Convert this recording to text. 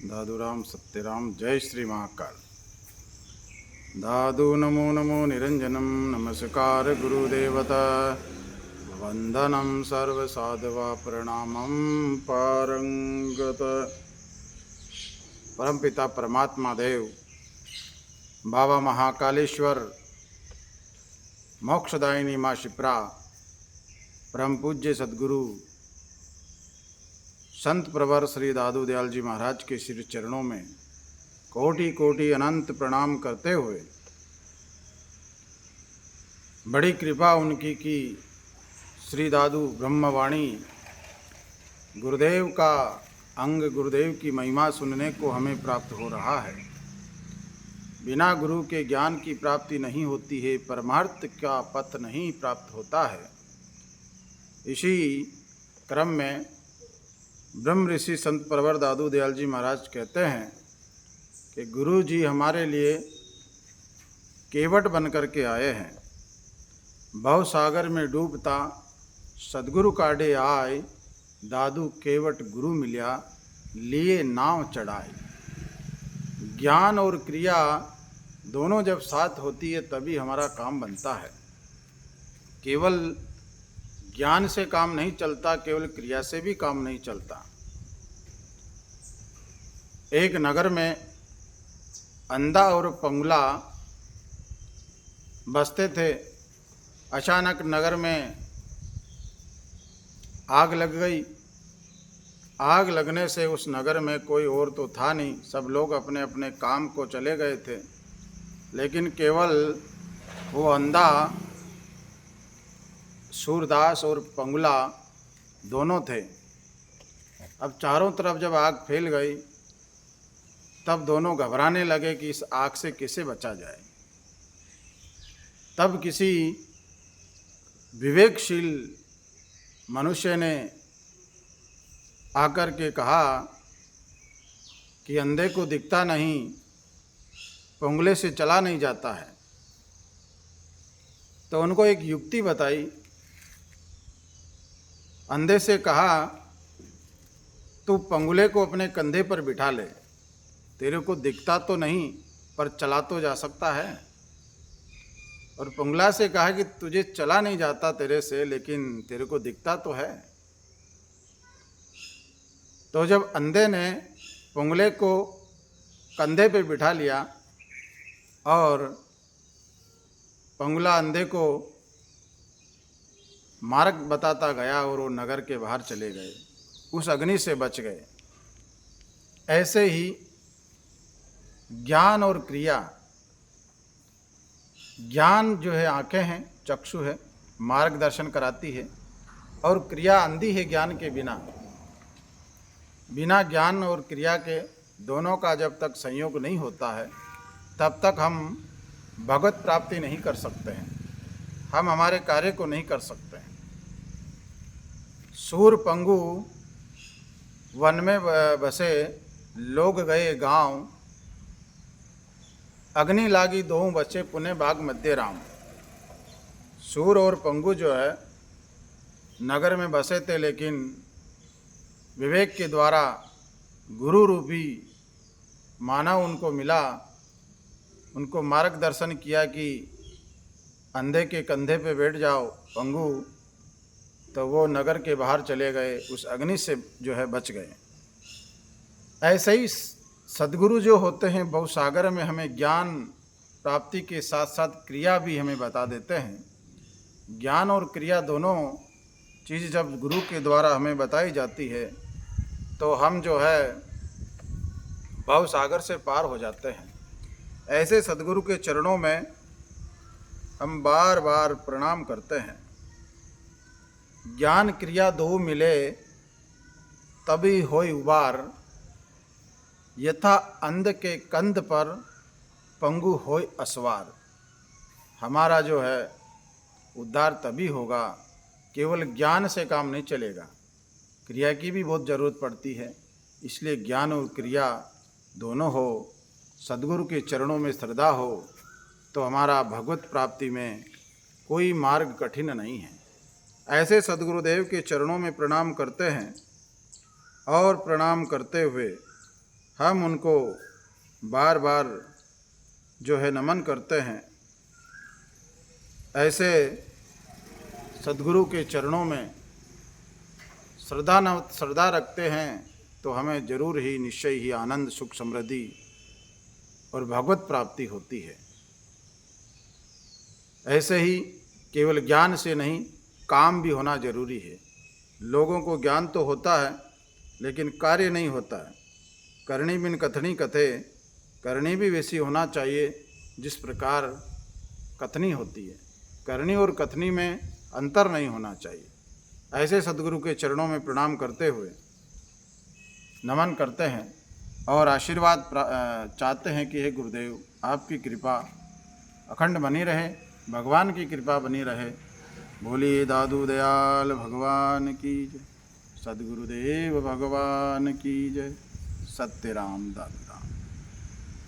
दादूराम सत्यराम जय श्री महाकाल। दादू नमो नमो निरंजनम नमस्कार गुरुदेवता वंदनम सर्वसाधवा प्रणामम पारंगत। परमपिता परमात्मा देव बाबा महाकालेश्वर मोक्षदायिनी माँ शिप्रा परम पूज्य सद्गुरु संत प्रवर श्री दादू दयाल जी महाराज के श्री चरणों में कोटि कोटि अनंत प्रणाम करते हुए बड़ी कृपा उनकी कि श्री दादू ब्रह्मवाणी गुरुदेव का अंग गुरुदेव की महिमा सुनने को हमें प्राप्त हो रहा है। बिना गुरु के ज्ञान की प्राप्ति नहीं होती है, परमार्थ का पथ नहीं प्राप्त होता है। इसी क्रम में ब्रह्म ऋषि संत प्रवर दादू दयाल जी महाराज कहते हैं कि गुरु जी हमारे लिए केवट बन कर के आए हैं। भव सागर में डूबता सद्गुरु काढ़े आए, दादू केवट गुरु मिल्या लिए नाव चढ़ाए। ज्ञान और क्रिया दोनों जब साथ होती है तभी हमारा काम बनता है। केवल ज्ञान से काम नहीं चलता, केवल क्रिया से भी काम नहीं चलता। एक नगर में अंधा और पंगुला बसते थे। अचानक नगर में आग लग गई। आग लगने से उस नगर में कोई और तो था नहीं, सब लोग अपने अपने काम को चले गए थे। लेकिन केवल वो अंधा सूरदास और पंगुला दोनों थे। अब चारों तरफ जब आग फैल गई तब दोनों घबराने लगे कि इस आग से कैसे बचा जाए। तब किसी विवेकशील मनुष्य ने आकर के कहा कि अंधे को दिखता नहीं, पंगुले से चला नहीं जाता है। तो उनको एक युक्ति बताई। अंधे से कहा, तू पंगुले को अपने कंधे पर बिठा ले, तेरे को दिखता तो नहीं पर चला तो जा सकता है। और पंगुला से कहा कि तुझे चला नहीं जाता तेरे से, लेकिन तेरे को दिखता तो है। तो जब अंधे ने पंगुले को कंधे पे बिठा लिया और पंगुला अंधे को मार्ग बताता गया और वो नगर के बाहर चले गए, उस अग्नि से बच गए। ऐसे ही ज्ञान और क्रिया, ज्ञान जो है आंखें हैं, चक्षु है, मार्गदर्शन कराती है, और क्रिया अंधी है ज्ञान के बिना। बिना ज्ञान और क्रिया के दोनों का जब तक संयोग नहीं होता है तब तक हम भगवत प्राप्ति नहीं कर सकते हैं, हम हमारे कार्य को नहीं कर सकते हैं। सूर पंगु वन में बसे लोग गए गांव, अग्नि लागी दोहूं बचे पुणे बाग मध्य राम। सूर और पंगु जो है नगर में बसे थे, लेकिन विवेक के द्वारा गुरु रूपी मानव उनको मिला, उनको मार्गदर्शन किया कि अंधे के कंधे पे बैठ जाओ पंगु, तो वो नगर के बाहर चले गए, उस अग्नि से जो है बच गए। ऐसे ही सद्गुरु जो होते हैं भवसागर में हमें ज्ञान प्राप्ति के साथ साथ क्रिया भी हमें बता देते हैं। ज्ञान और क्रिया दोनों चीज़ जब गुरु के द्वारा हमें बताई जाती है तो हम जो है भवसागर से पार हो जाते हैं। ऐसे सद्गुरु के चरणों में हम बार बार प्रणाम करते हैं। ज्ञान क्रिया दो मिले तभी होय उबार, यथा अंध के कंध पर पंगु होय असवार। हमारा जो है उद्धार तभी होगा, केवल ज्ञान से काम नहीं चलेगा, क्रिया की भी बहुत ज़रूरत पड़ती है। इसलिए ज्ञान और क्रिया दोनों हो, सद्गुरु के चरणों में श्रद्धा हो तो हमारा भगवत प्राप्ति में कोई मार्ग कठिन नहीं है। ऐसे सद्गुरुदेव के चरणों में प्रणाम करते हैं और प्रणाम करते हुए हम उनको बार बार जो है नमन करते हैं। ऐसे सद्गुरु के चरणों में श्रद्धा रखते हैं तो हमें जरूर ही निश्चय ही आनंद, सुख, समृद्धि और भगवत प्राप्ति होती है। ऐसे ही केवल ज्ञान से नहीं, काम भी होना जरूरी है। लोगों को ज्ञान तो होता है लेकिन कार्य नहीं होता है। करणी बिन कथनी कथे, करनी भी वैसी होना चाहिए जिस प्रकार कथनी होती है। करनी और कथनी में अंतर नहीं होना चाहिए। ऐसे सद्गुरु के चरणों में प्रणाम करते हुए नमन करते हैं और आशीर्वाद चाहते हैं कि हे गुरुदेव, आपकी कृपा अखंड बनी रहे, भगवान की कृपा बनी रहे। बोलिए दादू दयाल भगवान की जय, सद्गुरुदेव भगवान की जय। सत्य राम दादू राम।